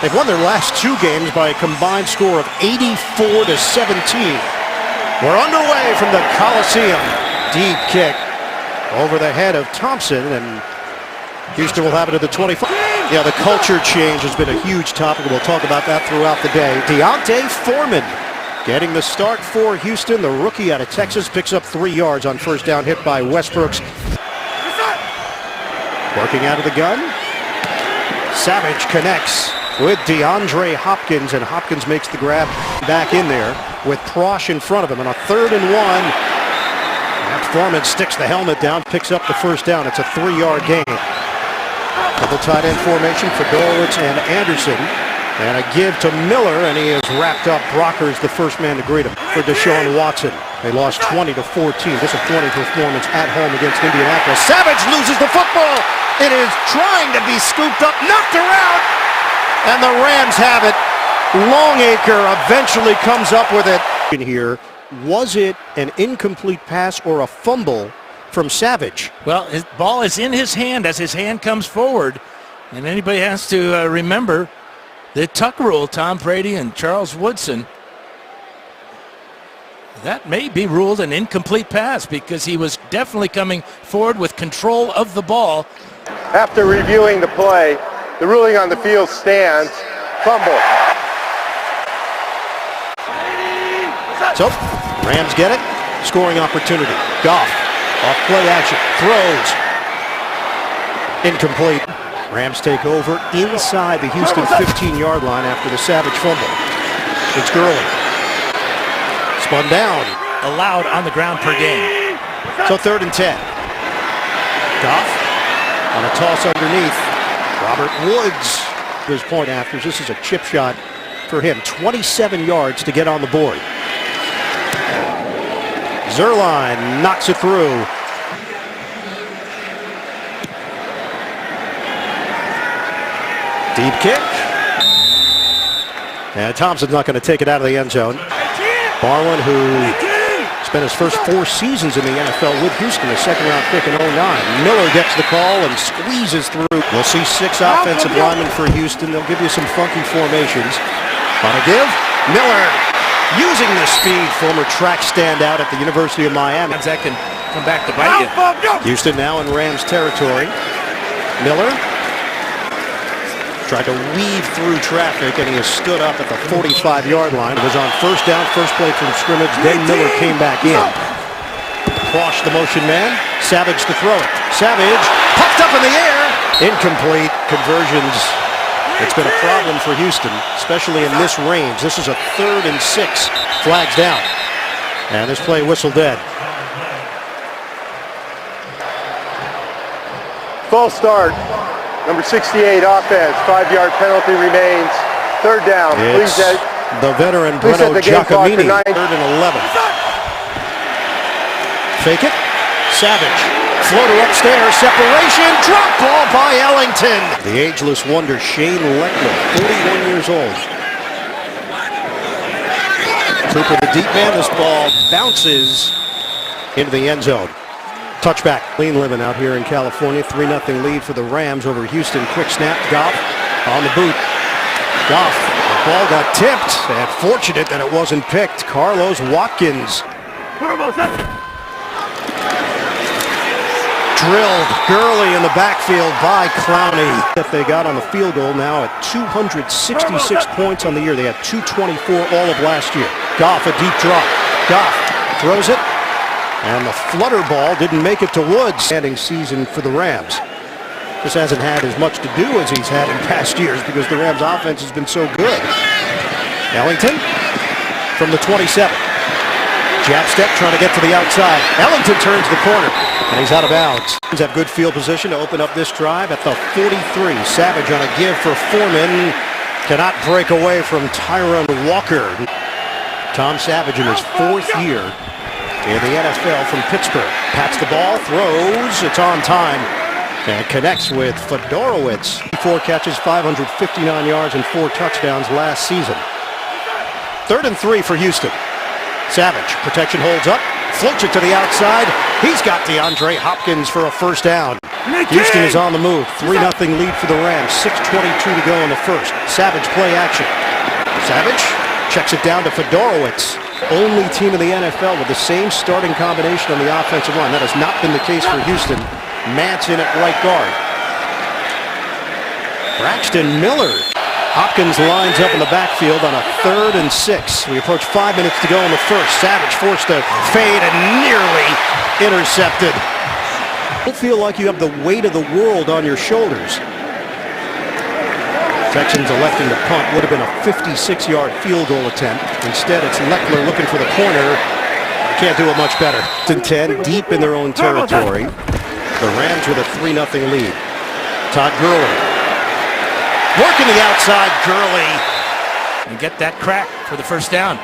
They've won their last 2 games by a combined score of 84-17. We're underway from the Coliseum. Deep kick over the head of Thompson, and Houston will have it at the 25. Yeah, the culture change has been a huge topic. We'll talk about that throughout the day. D'Onta Foreman getting the start for Houston. The rookie out of Texas picks up 3 yards on first down, hit by Westbrooks. Working out of the gun. Savage connects with DeAndre Hopkins, and Hopkins makes the grab back in there with Prosh in front of him. And a 3rd and 1. And Foreman sticks the helmet down, picks up the first down. It's a 3-yard gain. Double tight end formation for Dorowitz and Anderson. And a give to Miller, and he is wrapped up. Brocker's the first man to greet him for Deshaun Watson. They lost 20-14. Disappointing performance at home against Indianapolis. Savage loses the football. It is trying to be scooped up, knocked around, and the Rams have it. Longacre eventually comes up with it. In here, was it an incomplete pass or a fumble from Savage? Well, his ball is in his hand as his hand comes forward, and anybody has to remember the tuck rule. Tom Brady and Charles Woodson. That may be ruled an incomplete pass because he was definitely coming forward with control of the ball. After reviewing the play, the ruling on the field stands. Fumble. So, Rams get it. Scoring opportunity. Goff, off play action, throws. Incomplete. Rams take over inside the Houston 15-yard line after the Savage fumble. It's Gurley. Spun down. Allowed on the ground per game. So 3rd and 10. Goff on a toss underneath. Robert Woods, his point after. This is a chip shot for him. 27 yards to get on the board. Zerline knocks it through. Deep kick. And Thompson's not going to take it out of the end zone. Barwin, who spent his first 4 seasons in the NFL with Houston, a second-round pick in 09. Miller gets the call and squeezes through. We'll see 6 offensive linemen for Houston. They'll give you some funky formations. On a give, Miller using the speed, former track standout at the University of Miami. That can come back to bite you. Houston now in Rams territory. Miller tried to weave through traffic, and he has stood up at the 45-yard line. It was on first down, first play from scrimmage. Then Miller came back in. Prosh the motion man. Savage to throw it. Savage puffed up in the air. Incomplete. Conversions. It's been a problem for Houston, especially in this range. This is a 3rd and 6. Flags down. And this play whistle dead. False start. Number 68 offense. 5-yard penalty remains. 3rd down. It's the veteran Breno Giacomini. 3rd and 11. Fake it. Savage. Floater upstairs. Separation. Drop ball by Ellington. The ageless wonder Shane Leckler, 41 years old. Cooper the deep man. This ball bounces into the end zone. Touchback. Clean living out here in California. 3-0 lead for the Rams over Houston. Quick snap. Goff on the boot. Goff. The ball got tipped. And fortunate that it wasn't picked. Carlos Watkins. Drilled. Gurley in the backfield by Clowney. That they got on the field goal now at 266 points on the year. They had 224 all of last year. Goff a deep drop. Goff throws it. And the flutter ball didn't make it to Woods. Standing season for the Rams. This hasn't had as much to do as he's had in past years because the Rams offense has been so good. Ellington from the 27. Jab step trying to get to the outside. Ellington turns the corner and he's out of bounds. He's have good field position to open up this drive at the 43. Savage on a give for Foreman. Cannot break away from Tyron Walker. Tom Savage in his 4th year in the NFL from Pittsburgh. Pats the ball, throws, it's on time, and connects with Fedorowicz. 4 catches, 559 yards, and 4 touchdowns last season. 3rd and 3 for Houston. Savage, protection holds up, floats it to the outside. He's got DeAndre Hopkins for a first down. Houston is on the move. 3-0 lead for the Rams. 6:22 to go in the first. Savage play action. Savage checks it down to Fedorowicz. Only team in the NFL with the same starting combination on the offensive line. That has not been the case for Houston. Mance in at right guard. Braxton Miller. Hopkins lines up in the backfield on a 3rd and 6. We approach 5 minutes to go in the first. Savage forced a fade and nearly intercepted. You feel like you have the weight of the world on your shoulders. Texans electing to punt. Would have been a 56-yard field goal attempt. Instead, it's Leckler looking for the corner. Can't do it much better. 10 deep in their own territory. The Rams with a 3-0 lead. Todd Gurley. Working the outside, Gurley. And get that crack for the first down.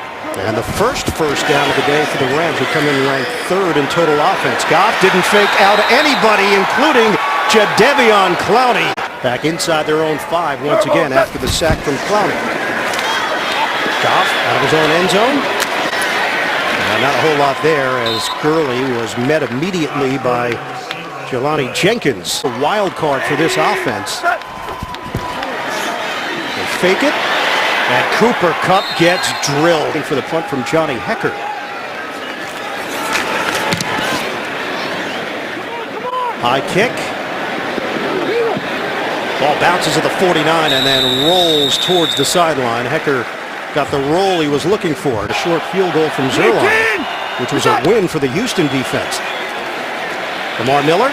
And the first down of the day for the Rams, who come in ranked 3rd in total offense. Goff didn't fake out anybody, including Jadeveon Clowney. Back inside their own 5 once again after the sack from Clowney. Goff out of his own end zone. Not a whole lot there, as Gurley was met immediately by Jelani Jenkins. A wild card for this offense. They fake it, and Cooper Kupp gets drilled for the punt from Johnny Hecker. High kick. Ball bounces at the 49 and then rolls towards the sideline. Hecker got the roll he was looking for. A short field goal from Zerline, which was a win for the Houston defense. Lamar Miller,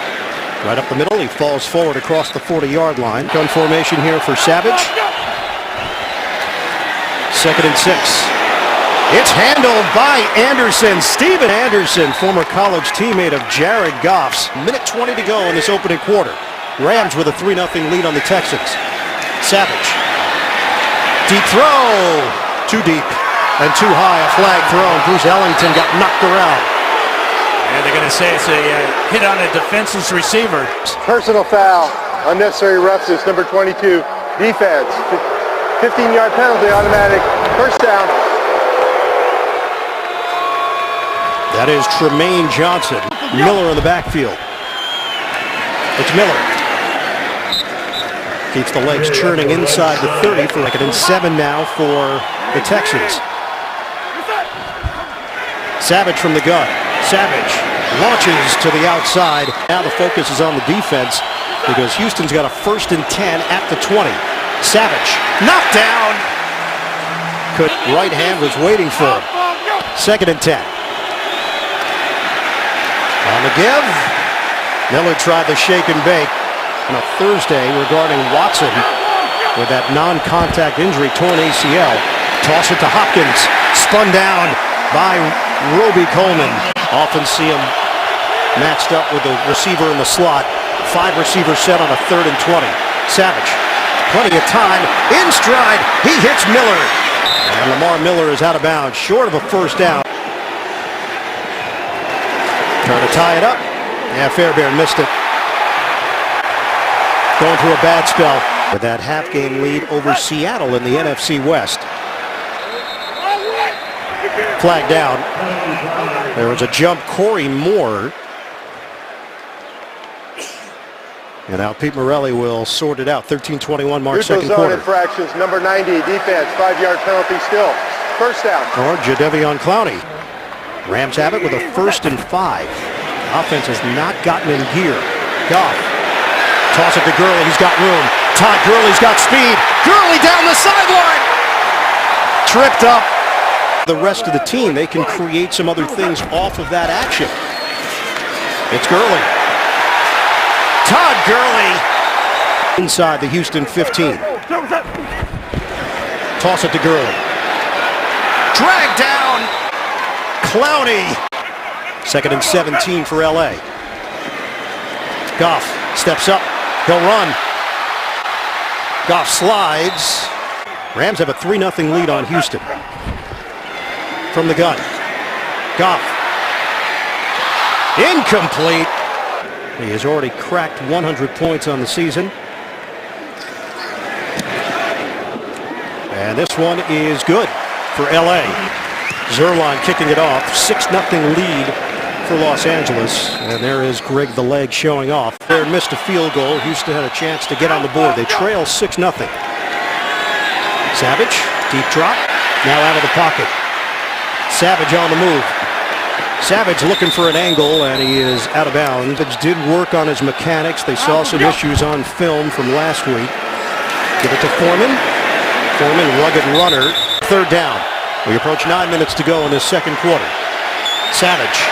right up the middle. He falls forward across the 40-yard line. Gun formation here for Savage. 2nd and 6. It's handled by Anderson. Steven Anderson, former college teammate of Jared Goff's. Minute 20 to go in this opening quarter. Rams with a 3-0 lead on the Texans. Savage. Deep throw. Too deep and too high. A flag thrown. Bruce Ellington got knocked around. And they're going to say it's a hit on a defenseless receiver. Personal foul. Unnecessary roughness. Number 22. Defense. 15-yard penalty. Automatic. First down. That is Tremaine Johnson. Miller in the backfield. It's Miller. Keeps the legs churning inside the 30 for 2nd and 7 now for the Texans. Savage from the gun. Savage launches to the outside. Now the focus is on the defense because Houston's got a 1st and 10 at the 20. Savage knocked down. Right hand was waiting for him. 2nd and 10. On the give. Miller tried the shake and bake on a Thursday regarding Watson with that non-contact injury, torn ACL. Toss it to Hopkins. Spun down by Roby Coleman. Often see him matched up with the receiver in the slot. 5 receivers set on a 3rd and 20. Savage. Plenty of time. In stride. He hits Miller. And Lamar Miller is out of bounds. Short of a first down. Trying to tie it up. Yeah, Fairbairn missed it. Going through a bad spell with that half-game lead over Seattle in the NFC West. Flag down. There was a jump. Corey Moore. And now Pete Morelli will sort it out. 13:21 mark, second quarter. Infractions. Number 90. Defense. 5-yard penalty still. First down. Or Jadeveon Clowney. Rams have it with a 1st and 5. Offense has not gotten in gear. Goff. Toss it to Gurley. He's got room. Todd Gurley's got speed. Gurley down the sideline. Tripped up. The rest of the team, they can create some other things off of that action. It's Gurley. Todd Gurley. Inside the Houston 15. Toss it to Gurley. Drag down. Clowney. 2nd and 17 for LA. Goff steps up. He'll run. Goff slides. Rams have a 3-0 lead on Houston. From the gun. Goff. Incomplete. He has already cracked 100 points on the season. And this one is good for LA. Zerline kicking it off. 6-0 lead for Los Angeles, and there is Greg the Leg showing off. There missed a field goal. Houston had a chance to get on the board. They trail 6-0. Savage, deep drop, now out of the pocket. Savage on the move. Savage looking for an angle, and he is out of bounds. Savage did work on his mechanics. They saw some issues on film from last week. Give it to Foreman. Foreman, rugged runner. Third down. We approach 9 minutes to go in this second quarter. Savage.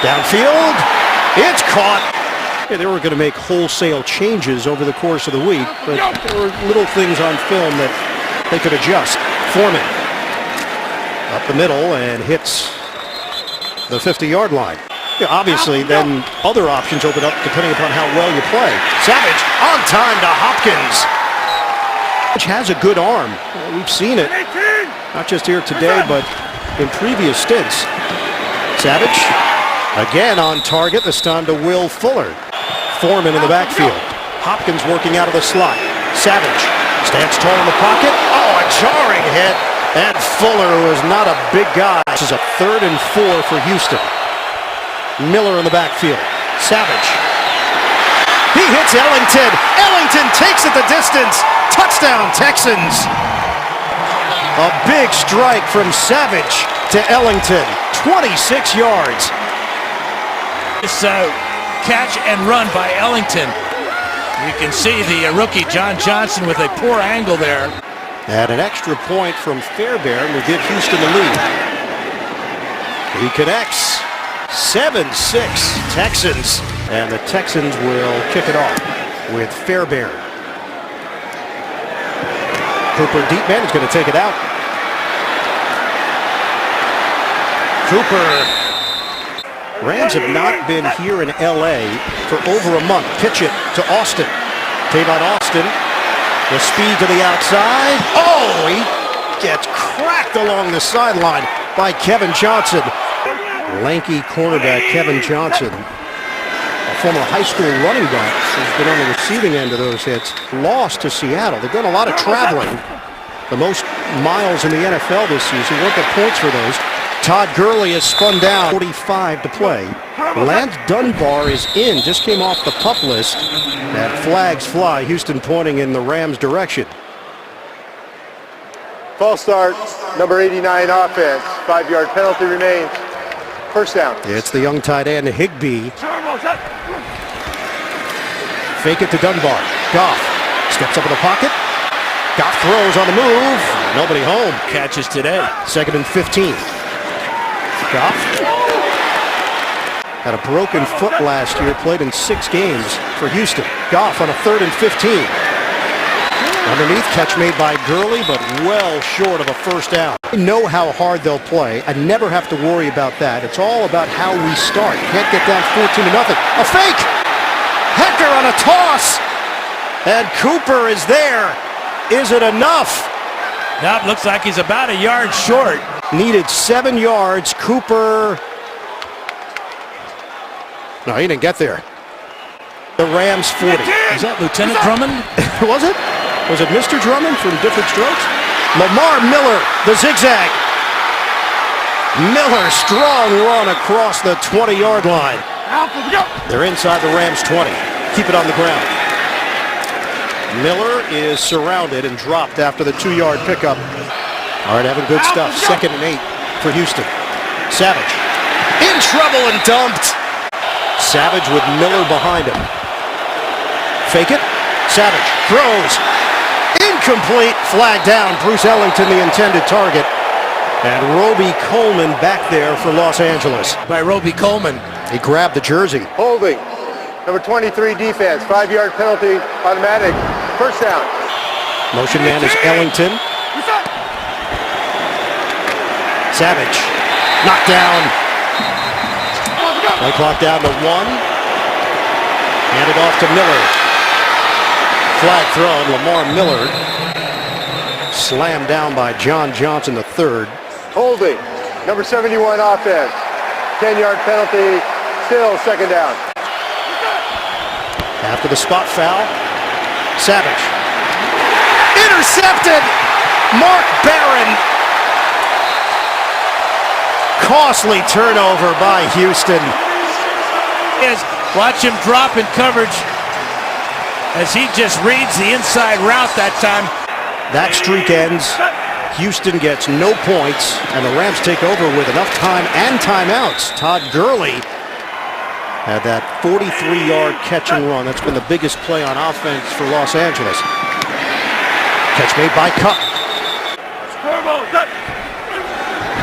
Downfield. It's caught. Yeah, they were going to make wholesale changes over the course of the week, but there were little things on film that they could adjust. Foreman. Up the middle and hits the 50-yard line. Yeah, obviously, then other options open up depending upon how well you play. Savage on time to Hopkins. Which has a good arm. We've seen it, not just here today, but in previous stints. Savage, again on target, this time to Will Fuller. Foreman in the backfield. Hopkins working out of the slot. Savage stands tall in the pocket. Oh, a jarring hit. And Fuller, who is not a big guy. This is a 3rd and 4 for Houston. Miller in the backfield. Savage. He hits Ellington. Ellington takes it the distance. Touchdown, Texans. A big strike from Savage to Ellington. 26 yards. This catch and run by Ellington. You can see the rookie John Johnson with a poor angle there. And an extra point from Fairbairn will give Houston the lead. He connects. 7-6 Texans. And the Texans will kick it off with Fairbairn. Cooper, deep man, is going to take it out. Cooper. Rams have not been here in L.A. for over a month. Pitch it to Austin. Tavon Austin. The speed to the outside. Oh, he gets cracked along the sideline by Kevin Johnson. Lanky cornerback Kevin Johnson, a former high school running back, has been on the receiving end of those hits. Lost to Seattle. They've done a lot of traveling. The most miles in the NFL this season. Won't get points for those. Todd Gurley is spun down. 45 to play. Lance Dunbar is in. Just came off the PUP list. And flags fly. Houston pointing in the Rams' direction. False start, number 89 offense. 5-yard penalty remains. First down. It's the young tight end Higbee. Fake it to Dunbar. Goff steps up in the pocket. Goff throws on the move. Nobody home. Catches today. 2nd and 15. Goff had a broken foot last year, played in 6 games for Houston. Goff on a 3rd and 15. Underneath, catch made by Gurley, but well short of a first down. I know how hard they'll play. I never have to worry about that. It's all about how we start. Can't get down 14-0. A fake! Hecker on a toss! And Cooper is there. Is it enough? Now it looks like he's about a yard short. Needed 7 yards. Cooper. No, he didn't get there. The Rams 40. Is that Lieutenant Drummond? Was it? Was it Mr. Drummond from Different Strokes? Lamar Miller, the zigzag. Miller, strong run across the 20-yard line. They're inside the Rams 20. Keep it on the ground. Miller is surrounded and dropped after the 2-yard pickup. All right, having good stuff. 2nd and 8 for Houston. Savage in trouble and dumped. Savage with Miller behind him. Fake it. Savage throws. Incomplete. Flag down. Bruce Ellington, the intended target. And Roby Coleman back there for Los Angeles. By Roby Coleman. He grabbed the jersey. Holding. Number 23 defense. 5-yard penalty. Automatic. First down. Motion man is Ellington. Savage. Knocked down. Play clock down to 1. Handed off to Miller. Flag thrown. Lamar Miller slammed down by John Johnson III. Holding. Number 71 offense. 10-yard penalty. Still 2nd down. After the spot foul, Savage. Intercepted! Mark Barron costly turnover by Houston. Watch him drop in coverage as he just reads the inside route that time. That streak ends. Houston gets no points, and the Rams take over with enough time and timeouts. Todd Gurley had that 43-yard catch and run. That's been the biggest play on offense for Los Angeles. Catch made by Cup.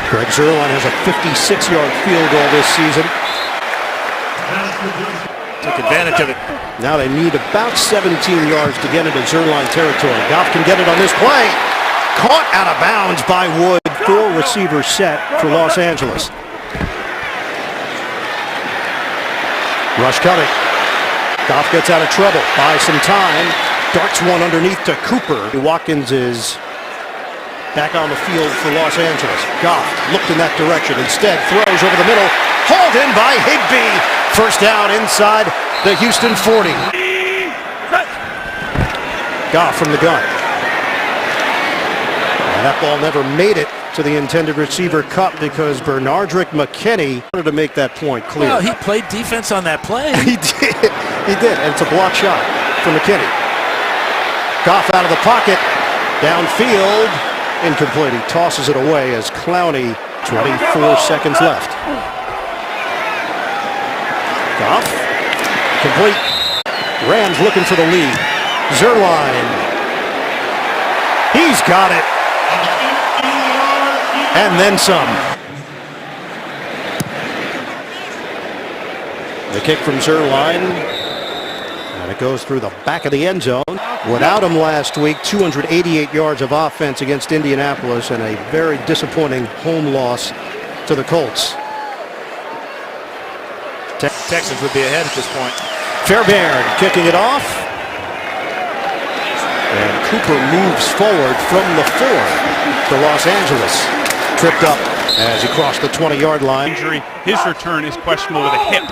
Greg Zuerlein has a 56-yard field goal this season. Took advantage of it. Now they need about 17 yards to get into Zuerlein territory. Goff can get it on this play. Caught out of bounds by Wood. 4 receivers set for Los Angeles. Rush coming. Goff gets out of trouble. Buys some time. Darts one underneath to Cooper. Watkins is back on the field for Los Angeles. Goff looked in that direction. Instead, throws over the middle. Hauled in by Higbee. First down inside the Houston 40. Goff from the gun. And that ball never made it to the intended receiver Cup because Bernardrick McKinney wanted to make that point clear. Well, he played defense on that play. He did. He did. And it's a block shot for McKinney. Goff out of the pocket. Downfield. Incomplete. He tosses it away as Clowney, 24 seconds left. Goff. Complete. Rams looking for the lead. Zuerlein. He's got it. And then some. The kick from Zuerlein. And it goes through the back of the end zone. Without him last week, 288 yards of offense against Indianapolis and a very disappointing home loss to the Colts. Texans would be ahead at this point. Fairbairn kicking it off. And Cooper moves forward from the 4 to Los Angeles. Tripped up as he crossed the 20-yard line. Injury. His return is questionable with a hip.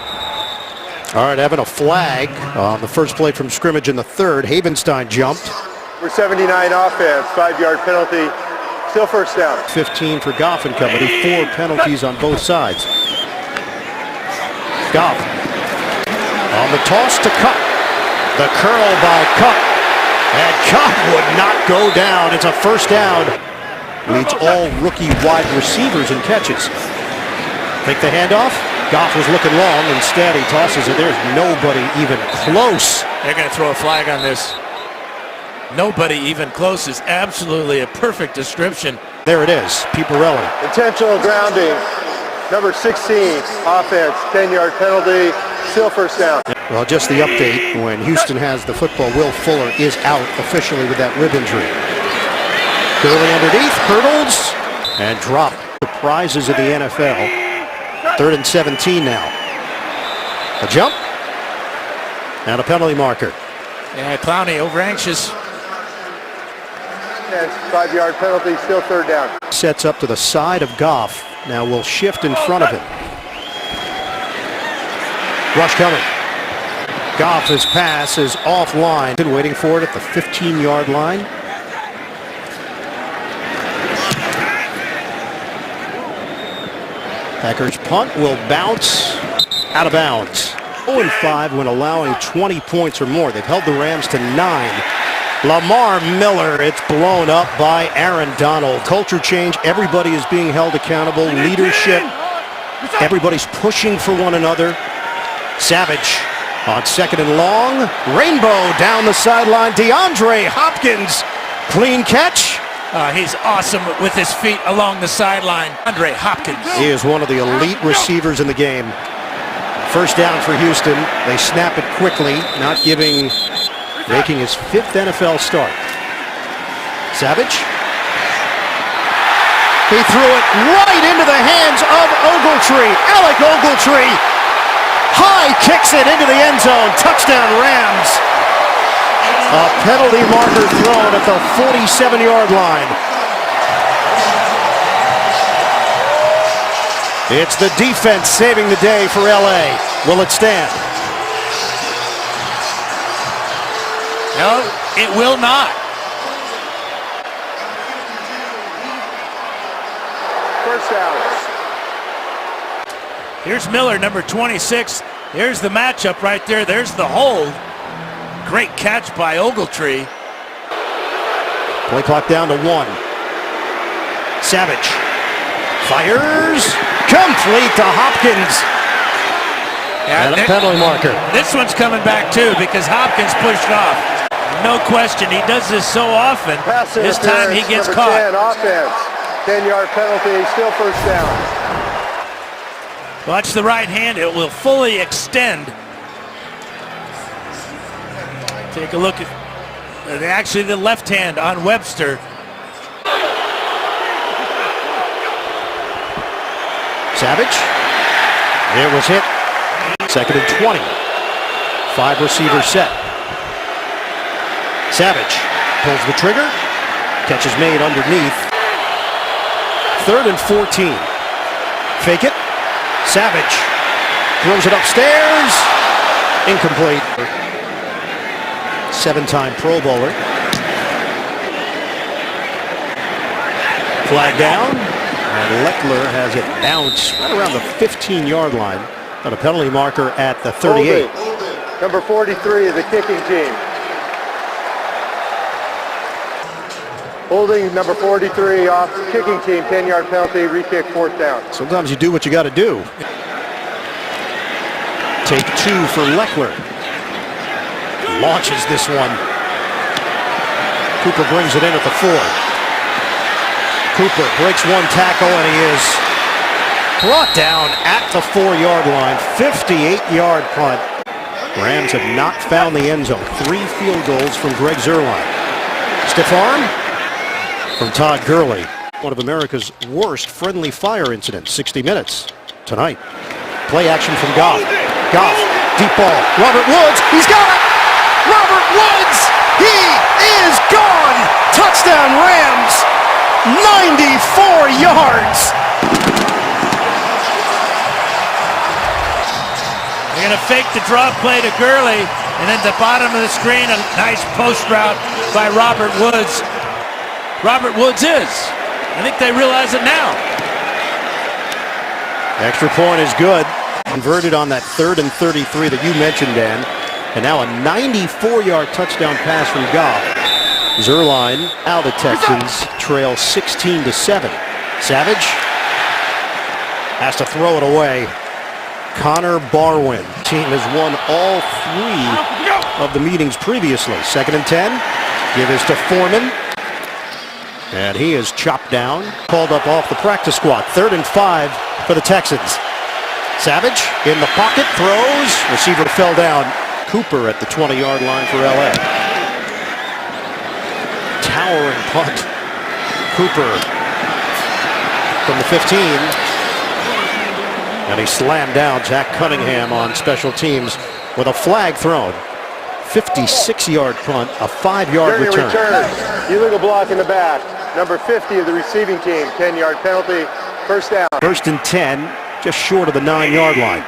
All right, having a flag on the first play from scrimmage in the 3rd. Havenstein jumped. For 79 offense, 5-yard penalty. Still first down. 15 for Goff and company. 4 penalties on both sides. Goff on the toss to Cup. The curl by Cup. And Cup would not go down. It's a first down. Leads all rookie wide receivers in catches. Take the handoff. Goff was looking long. Instead, he tosses it. There's nobody even close. They're going to throw a flag on this. Nobody even close is absolutely a perfect description. There it is. Piparelli. Intentional grounding. Number 16, offense, 10-yard penalty. Still first down. Well, just the update. When Houston has the football, Will Fuller is out officially with that rib injury. Gurley underneath, hurdles, and drop. Surprises of the NFL. 3rd and 17 now. A jump. And a penalty marker. Yeah, Clowney over anxious. 5-yard penalty, still 3rd down. Sets up to the side of Goff. Now will shift in front of him. Rush coming. Goff's pass is offline. Been waiting for it at the 15-yard line. Packers punt will bounce out of bounds. 0-5 when allowing 20 points or more. They've held the Rams to 9. Lamar Miller, it's blown up by Aaron Donald. Culture change, everybody is being held accountable. Leadership, everybody's pushing for one another. Savage on 2nd and long. Rainbow down the sideline. DeAndre Hopkins, clean catch. He's awesome with his feet along the sideline. DeAndre Hopkins. He is one of the elite receivers in the game. First down for Houston. They snap it quickly, not making his 5th NFL start. Savage. He threw it right into the hands of Ogletree. Alec Ogletree high kicks it into the end zone. Touchdown Rams. A penalty marker thrown at the 47-yard line. It's the defense saving the day for LA. Will it stand? No, it will not. First down. Here's Miller, number 26. There's the matchup right there. There's the hold. Great catch by Ogletree. Play clock down to 1. Savage fires. Complete to Hopkins. And a penalty marker. This one's coming back too because Hopkins pushed off. No question. He does this so often. This time he gets caught. 10, offense. 10-yard penalty. Still first down. Watch the right hand. It will fully extend. Take a look at actually the left hand on Webster. Savage. It was hit. Second and 20. 5 receiver set. Savage pulls the trigger. Catch is made underneath. 3rd and 14. Fake it. Savage throws it upstairs. Incomplete. 7-time Pro Bowler. Flag down. And Leckler has it bounce right around the 15-yard line. On a penalty marker at the 38. Number 43 of the kicking team. Holding number 43 off kicking team, 10-yard penalty, re-kick, 4th down. Sometimes you do what you got to do. Take 2 for Leckler. Launches this one. Cooper brings it in at the 4. Cooper breaks 1 tackle and he is brought down at the 4-yard line. 58-yard punt. Rams have not found the end zone. 3 field goals from Greg Zuerlein. Stiff arm from Todd Gurley. One of America's worst friendly fire incidents. 60 minutes tonight. Play action from Goff. Goff, deep ball. Robert Woods, he's got it! Robert Woods, he is gone! Touchdown Rams! 94 yards! They're going to fake the draw play to Gurley, and then at the bottom of the screen, a nice post route by Robert Woods. Robert Woods is. I think they realize it now. Extra point is good. Converted on that 3rd and 33 that you mentioned, Dan. And now a 94-yard touchdown pass from Goff. Zuerlein, now the Texans trail 16-7. Savage has to throw it away. Connor Barwin. Team has won all 3 of the meetings previously. 2nd and 10. Give is to Foreman. And he is chopped down. Called up off the practice squad. 3rd and 5 for the Texans. Savage in the pocket, throws. Receiver fell down. Cooper at the 20-yard line for LA. Towering punt. Cooper from the 15. And he slammed down Jack Cunningham on special teams with a flag thrown. 56-yard punt, a 5-yard return. Illegal block in the back. Number 50 of the receiving team, 10-yard penalty, 1st down. 1st and 10, just short of the 9-yard line.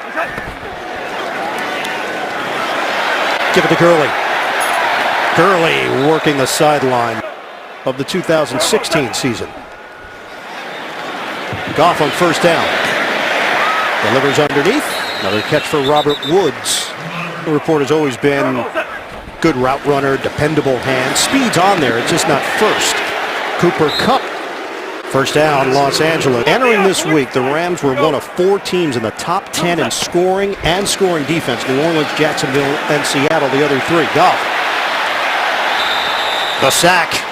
Give it to Gurley. Gurley working the sideline of the 2016 season. Goff on 1st down. Delivers underneath. Another catch for Robert Woods. The report has always been good route runner, dependable hand. Speed's on there, it's just not first. Cooper Kupp. 1st down, Los Angeles. Entering this week, the Rams were one of 4 teams in the top 10 in scoring and scoring defense. New Orleans, Jacksonville, and Seattle, the other 3. Goff. The sack.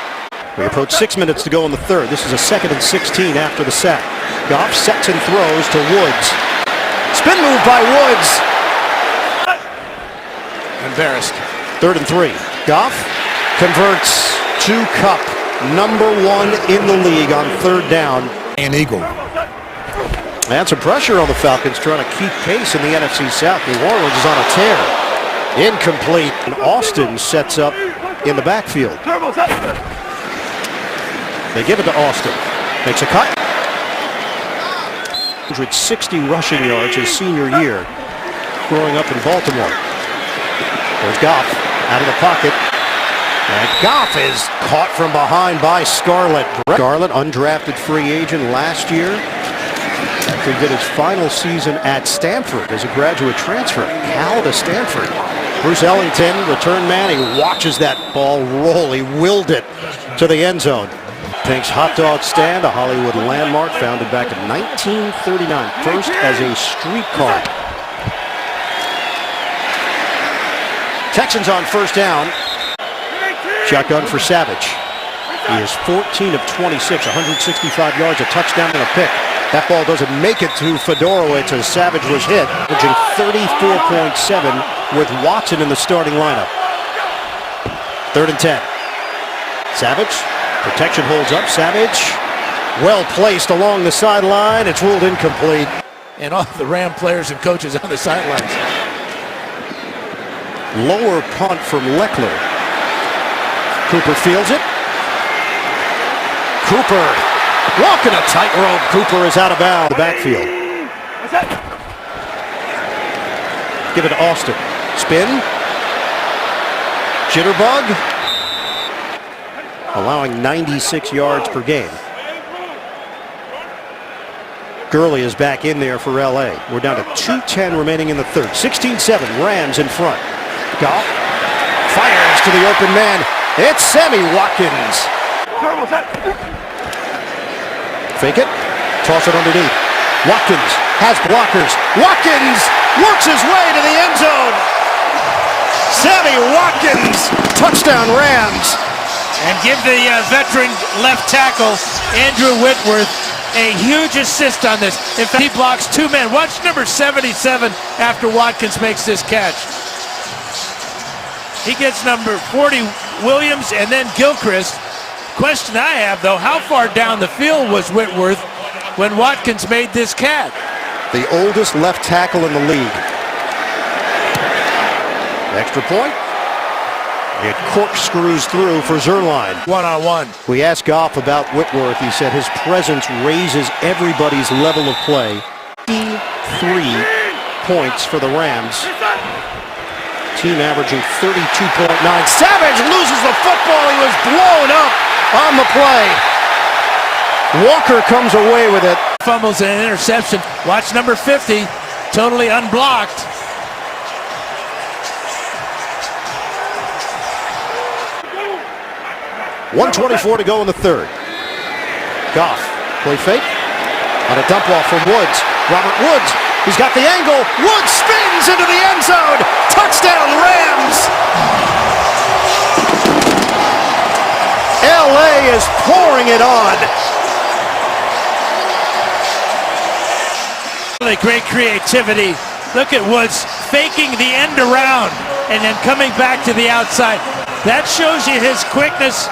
We approach 6 minutes to go in the 3rd. This is a 2nd and 16 after the sack. Goff sets and throws to Woods. Spin move by Woods. Embarrassed. 3rd and 3. Goff converts to Kupp. Number 1 in the league on 3rd down. An eagle. And some pressure on the Falcons trying to keep pace in the NFC South. New Orleans is on a tear. Incomplete. And Austin sets up in the backfield. They give it to Austin. Makes a cut. 160 rushing yards his senior year growing up in Baltimore. There's Goff out of the pocket. And Goff is caught from behind by Scarlett. Scarlett, undrafted free agent last year. Actually did his final season at Stanford as a graduate transfer. Cal to Stanford. Bruce Ellington, return man. He watches that ball roll. He willed it to the end zone. Pink's hot dog stand, a Hollywood landmark founded back in 1939. First as a streetcar. Texans on first down. Shotgun for Savage. He is 14 of 26, 165 yards, a touchdown and a pick. That ball doesn't make it to Fedorowicz as Savage was hit, averaging 34.7 with Watson in the starting lineup. 3rd and 10. Savage, protection holds up. Savage, well placed along the sideline. It's ruled incomplete. And all the Ram players and coaches on the sidelines. Lower punt from Leckler. Cooper fields it. Cooper walking a tightrope. Cooper is out of bounds. The backfield. Give it to Austin. Spin. Jitterbug. Allowing 96 yards per game. Gurley is back in there for LA. We're down to 2:10 remaining in the third. 16-7, Rams in front. Goff fires to the open man. It's Sammy Watkins. Fake it. Toss it underneath. Watkins has blockers. Watkins works his way to the end zone. Sammy Watkins. Touchdown Rams. And give the veteran left tackle, Andrew Whitworth, a huge assist on this. In fact, he blocks 2 men. Watch number 77 after Watkins makes this catch. He gets number 40, Williams, and then Gilchrist. Question I have, though, how far down the field was Whitworth when Watkins made this catch? The oldest left tackle in the league. Extra point. It corkscrews through for Zerline. One-on-one. We asked Goff about Whitworth. He said his presence raises everybody's level of play. 3 points for the Rams. Team averaging 32.9. Savage loses the football. He was blown up on the play. Walker comes away with it. Fumbles and an interception. Watch number 50, totally unblocked. .124 to go in the third. Goff, play fake. On a dump off from Woods. Robert Woods, he's got the angle. Woods spins into the end zone. Touchdown Rams. LA is pouring it on. Really great creativity. Look at Woods faking the end around and then coming back to the outside. That shows you his quickness,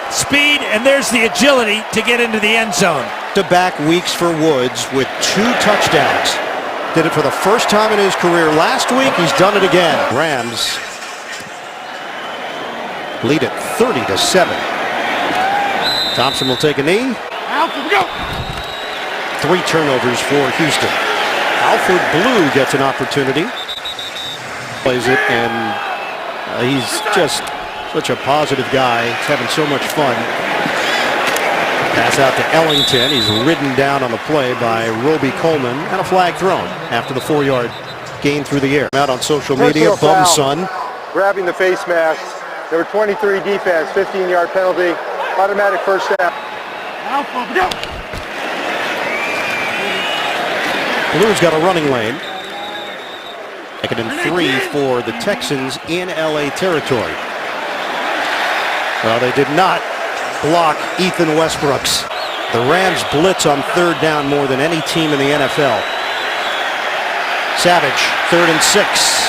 speed, and there's the agility to get into the end zone. Back weeks for Woods with 2 touchdowns. Did it for the first time in his career last week. He's done it again. Rams lead it 30-7. Thompson will take a knee. 3 turnovers for Houston. Alfred Blue gets an opportunity. Plays it, and he's just such a positive guy. He's having so much fun. Pass out to Ellington. He's ridden down on the play by Roby Coleman, and a flag thrown after the 4-yard gain through the air. Out on social media, bum son. Grabbing the face mask. Number 23 defense, 15-yard penalty, automatic first down. Blue's got a running lane. Second and 3 for the Texans in LA territory. Well, they did not block Ethan Westbrook's. The Rams blitz on 3rd down more than any team in the NFL. Savage, 3rd and 6.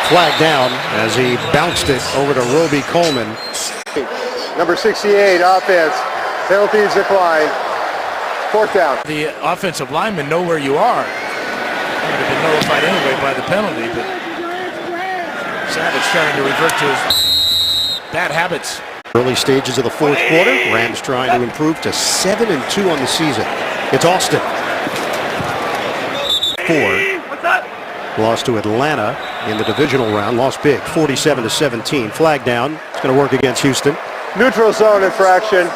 Flag down as he bounced it over to Roby Coleman. Number 68, offense. Penalties decline. 4th down. The offensive linemen know where you are. They would have been notified anyway by the penalty, but Savage trying to revert to his bad habits. Early stages of the 4th quarter. Rams trying to improve to 7-2 on the season. It's Austin. 4. Lost to Atlanta in the divisional round. Lost big, 47-17. Flag down. It's going to work against Houston. Neutral zone infraction.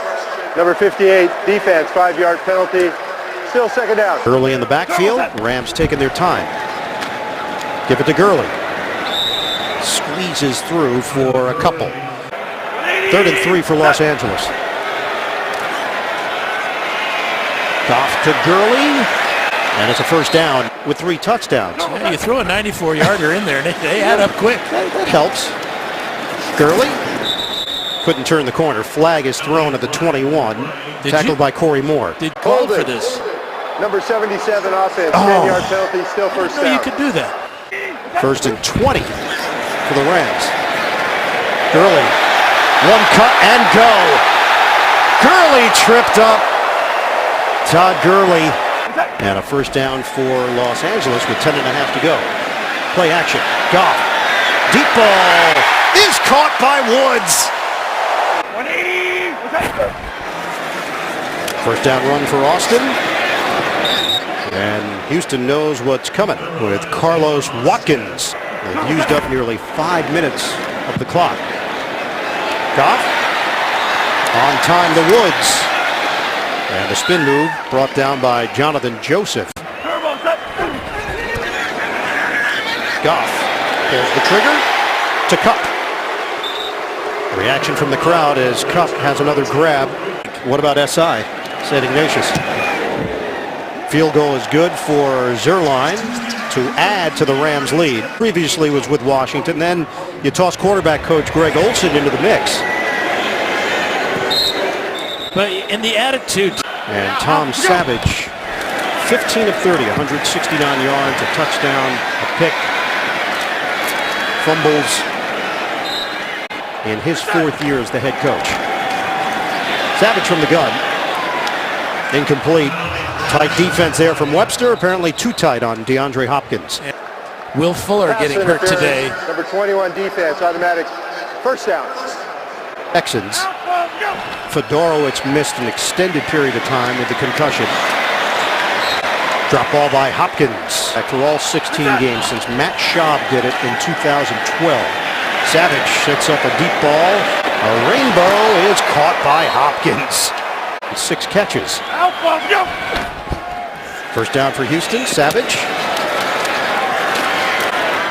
Number 58, defense, 5-yard penalty. Still second down. Early in the backfield, Rams taking their time. Give it to Gurley. Squeezes through for a couple. 3rd and 3 for Los Angeles. Goff to Gurley. And it's a first down with 3 touchdowns. Yeah, you throw a 94-yarder in there, and they add up quick. That helps. Gurley couldn't turn the corner. Flag is thrown at the 21. Tackled by Corey Moore. Did call for this? Number 77 offense. 10-yard penalty. Still first down. You could do that. 1st and 20 for the Rams. Gurley. 1 cut and go. Gurley tripped up. Todd Gurley. And a first down for Los Angeles with 10.5 to go. Play action. Goff. Deep ball is caught by Woods. First down run for Austin. And Houston knows what's coming with Carlos Watkins. They've used up nearly 5 minutes of the clock. Goff. On time to Woods. And the spin move brought down by Jonathan Joseph. Goff pulls the trigger to Kupp. Reaction from the crowd as Kupp has another grab. What about SI? Said Ignatius. Field goal is good for Zerline to add to the Rams' lead. Previously was with Washington. Then you toss quarterback coach Greg Olson into the mix. But in the attitude. And Tom Savage, 15 of 30, 169 yards, a touchdown, a pick, fumbles in his 4th year as the head coach. Savage from the gun. Incomplete. Tight defense there from Webster. Apparently too tight on DeAndre Hopkins. Will Fuller getting hurt today. Number 21 defense, automatic first down. Texans. Fedorowicz missed an extended period of time with the concussion. Drop ball by Hopkins. After all 16 games since Matt Schaub did it in 2012. Savage sets up a deep ball. A rainbow is caught by Hopkins. 6 catches. First down for Houston. Savage.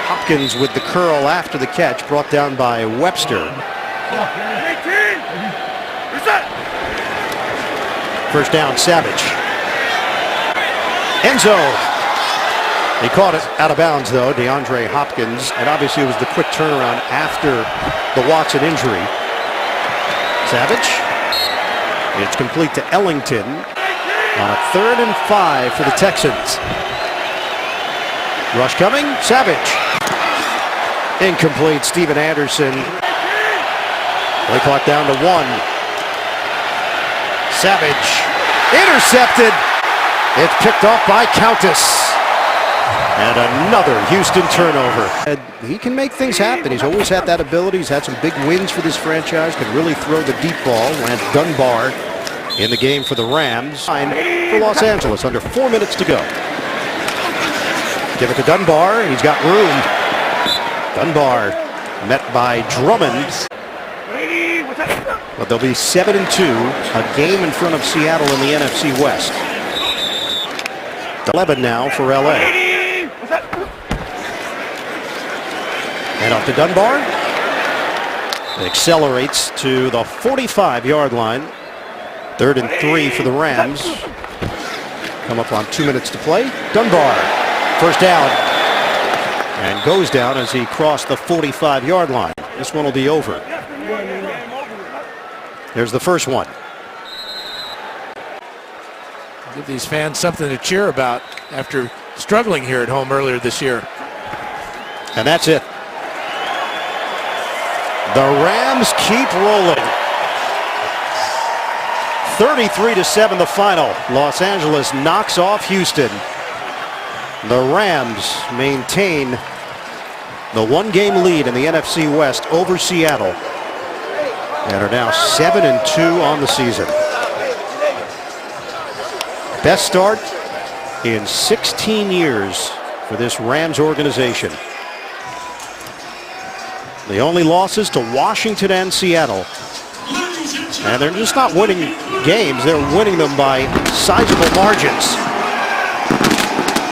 Hopkins with the curl after the catch, brought down by Webster. First down, Savage. End zone. He caught it out of bounds, though, DeAndre Hopkins. And obviously it was the quick turnaround after the Watson injury. Savage. It's complete to Ellington on a 3rd and 5 for the Texans. Rush coming. Savage. Incomplete. Steven Anderson. Play clock down to 1. Savage intercepted. It's picked off by Countess. And another Houston turnover. And he can make things happen. He's always had that ability. He's had some big wins for this franchise. Can really throw the deep ball. Lance Dunbar in the game for the Rams. For Los Angeles, under 4 minutes to go. Give it to Dunbar. He's got room. Dunbar met by Drummond. But they'll be 7-2, a game in front of Seattle in the NFC West. 11 now for LA. And up to Dunbar. It accelerates to the 45-yard line. 3rd and 3 for the Rams. Come up on 2 minutes to play. Dunbar, first down. And goes down as he crossed the 45-yard line. This one will be over. There's the first one. Give these fans something to cheer about after struggling here at home earlier this year. And that's it. The Rams keep rolling. 33-7 the final. Los Angeles knocks off Houston. The Rams maintain the 1-game lead in the NFC West over Seattle and are now 7-2 on the season. Best start in 16 years for this Rams organization. The only losses to Washington and Seattle. And they're just not winning games, they're winning them by sizable margins.